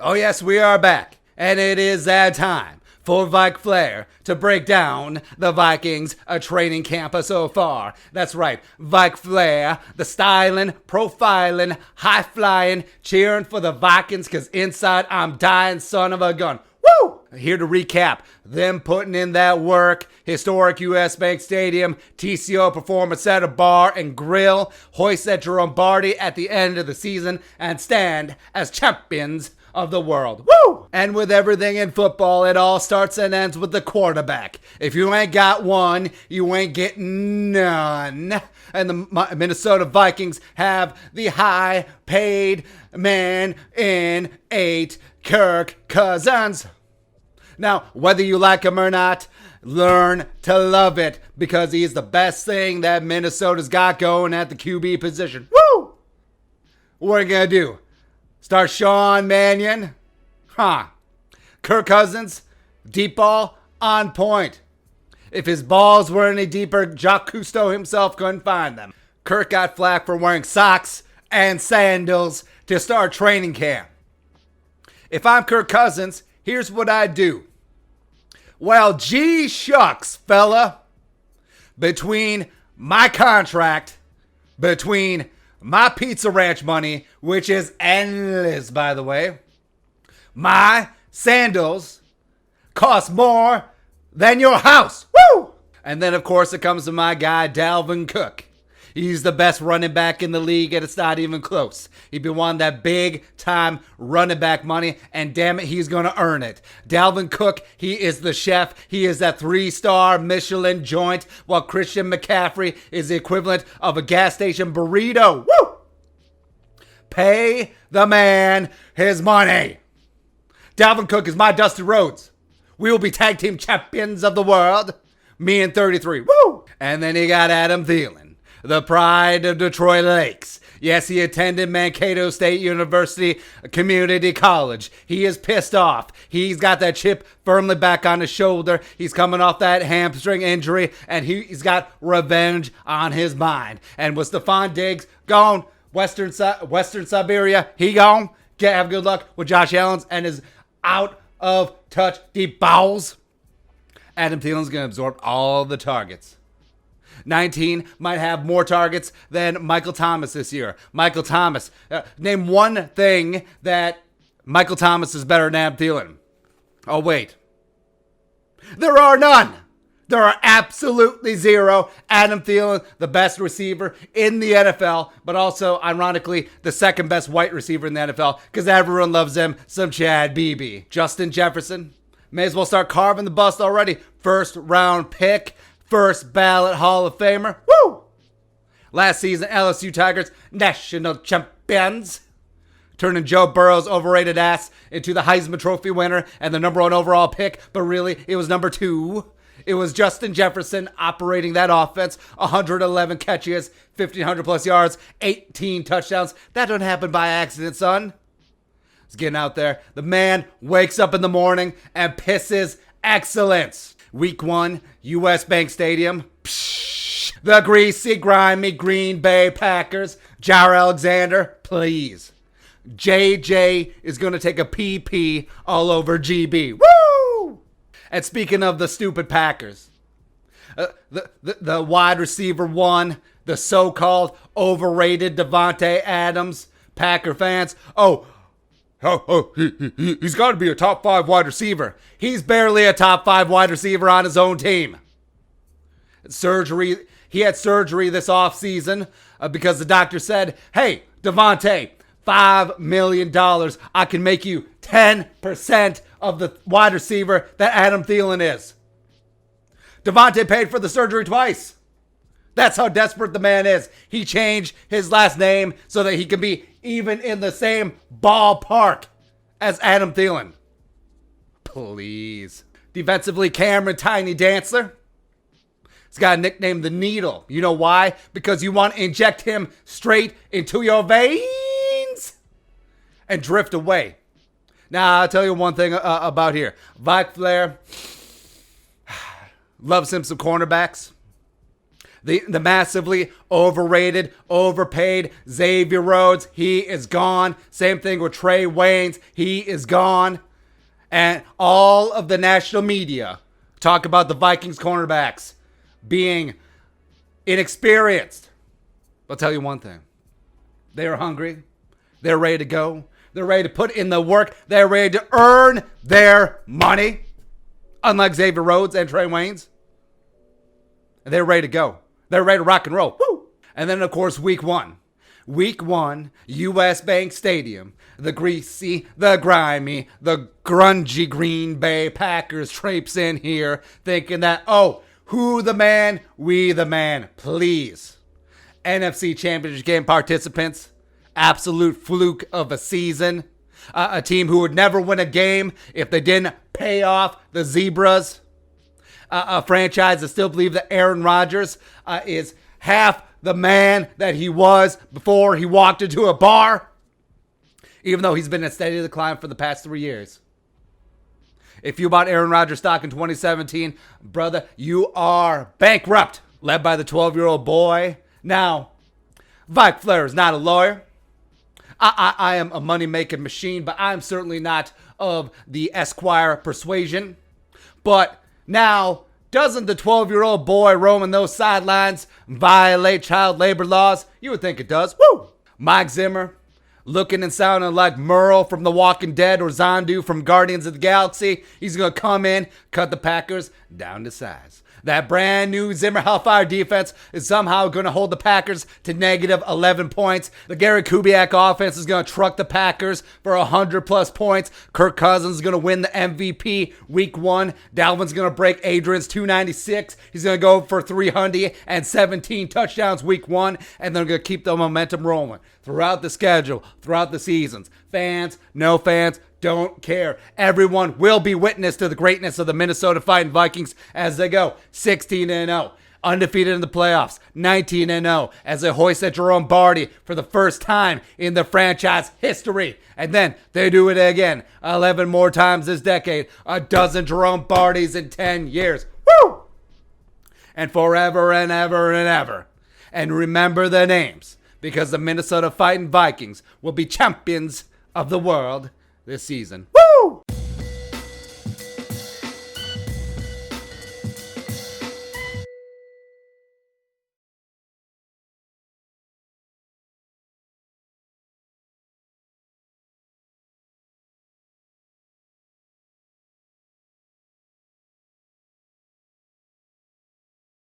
Oh yes, we are back, and it is that time for Vike Flair to break down the Vikings training camp so far. That's right, Vike Flair, the styling, profiling, high-flying, cheering for the Vikings, because inside I'm dying son of a gun. Woo! Here to recap them putting in that work. Historic US Bank Stadium, TCO Performance Center Bar and Grill, hoist at Jerome Barty at the end of the season, and stand as champions of the world. Woo! And with everything in football, it all starts and ends with the quarterback. If you ain't got one, you ain't getting none. And the Minnesota Vikings have the high-paid man in 8, Kirk Cousins. Now, whether you like him or not, learn to love it, because he's the best thing that Minnesota's got going at the QB position. Woo! What are you going to do? Start Sean Mannion? Kirk Cousins, deep ball, on point. If his balls were any deeper, Jacques Cousteau himself couldn't find them. Kirk got flack for wearing socks and sandals to start training camp. If I'm Kirk Cousins, here's what I do. Well, gee shucks, fella. Between my contract, between my Pizza Ranch money, which is endless, by the way, my sandals cost more than your house. Woo! And then, of course, it comes to my guy, Dalvin Cook. He's the best running back in the league, and it's not even close. He's been wanting that big-time running back money, and damn it, he's going to earn it. Dalvin Cook, he is the chef. He is that 3-star Michelin joint, while Christian McCaffrey is the equivalent of a gas station burrito. Woo! Pay the man his money. Dalvin Cook is my Dusty Rhodes. We will be tag team champions of the world. Me and 33. Woo! And then you got Adam Thielen, the pride of Detroit Lakes. Yes, he attended Mankato State University Community College. He is pissed off. He's got that chip firmly back on his shoulder. He's coming off that hamstring injury, and he's got revenge on his mind. And with Stephon Diggs gone, Western Siberia, he gone. Have good luck with Josh Allen and his out of touch deep balls. Adam Thielen's going to absorb all the targets. 19 might have more targets than Michael Thomas this year. Michael Thomas. Name one thing that Michael Thomas is better than Adam Thielen. Oh, wait. There are none. There are absolutely zero. Adam Thielen, the best receiver in the NFL, but also, ironically, the second best white receiver in the NFL, because everyone loves him, some Chad Beebe. Justin Jefferson, may as well start carving the bust already. First round pick. First ballot Hall of Famer. Woo! Last season, LSU Tigers, national champions. Turning Joe Burrow's overrated ass into the Heisman Trophy winner and the number 1 overall pick. But really, it was number 2. It was Justin Jefferson operating that offense. 111 catches, 1,500 plus yards, 18 touchdowns. That don't happen by accident, son. He's getting out there. The man wakes up in the morning and pisses excellence. Week 1, US Bank Stadium. Psh, the greasy, grimy Green Bay Packers. Jair Alexander, please. JJ is going to take a PP all over GB. Woo! And speaking of the stupid Packers, the wide receiver 1, the so-called overrated Devontae Adams, Packer fans. He's got to be a top 5 wide receiver. He's barely a top 5 wide receiver on his own team. He had surgery this offseason because the doctor said, hey, Devontae, $5 million. I can make you 10% of the wide receiver that Adam Thielen is. Devontae paid for the surgery twice. That's how desperate the man is. He changed his last name so that he can be even in the same ballpark as Adam Thielen. Please. Defensively, Cameron Tiny Dancer. He's got a nickname, The Needle. You know why? Because you want to inject him straight into your veins and drift away. Now, I'll tell you one thing about here. Vike Flair loves him some cornerbacks. The massively overrated, overpaid Xavier Rhodes, he is gone. Same thing with Trey Waynes, he is gone. And all of the national media talk about the Vikings cornerbacks being inexperienced. I'll tell you one thing. They are hungry. They're ready to go. They're ready to put in the work. They're ready to earn their money. Unlike Xavier Rhodes and Trey Waynes. They're ready to go. They're ready to rock and roll. Woo! And then, of course, week one. Week one, U.S. Bank Stadium. The greasy, the grimy, the grungy Green Bay Packers traipse in here thinking that, oh, who the man? We the man. Please. NFC Championship game participants. Absolute fluke of a season. A team who would never win a game if they didn't pay off the Zebras. A franchise that still believe that Aaron Rodgers is half the man that he was before he walked into a bar, even though he's been in steady decline for the past 3 years. If you bought Aaron Rodgers stock in 2017, brother, you are bankrupt, led by the 12-year-old boy. Now, Vike Flair is not a lawyer. I am a money-making machine, but I'm certainly not of the Esquire persuasion. But now, doesn't the 12-year-old boy roaming those sidelines violate child labor laws? You would think it does. Woo! Mike Zimmer, looking and sounding like Merle from The Walking Dead or Zondu from Guardians of the Galaxy. He's going to come in, cut the Packers down to size. That brand new Zimmer Hellfire defense is somehow going to hold the Packers to negative 11 points. The Gary Kubiak offense is going to truck the Packers for 100-plus points. Kirk Cousins is going to win the MVP week one. Dalvin's going to break Adrian's 296. He's going to go for 317 touchdowns week one, and they're going to keep the momentum rolling throughout the schedule, throughout the seasons. Fans, no fans, don't care. Everyone will be witness to the greatness of the Minnesota Fighting Vikings as they go 16-0, undefeated in the playoffs, 19-0, as they hoist at Jerome Barty for the first time in the franchise history. And then they do it again 11 more times this decade, a dozen Jerome Bartys in 10 years. Woo! And forever and ever and ever. And remember the names, because the Minnesota Fighting Vikings will be champions of the world this season. Woo!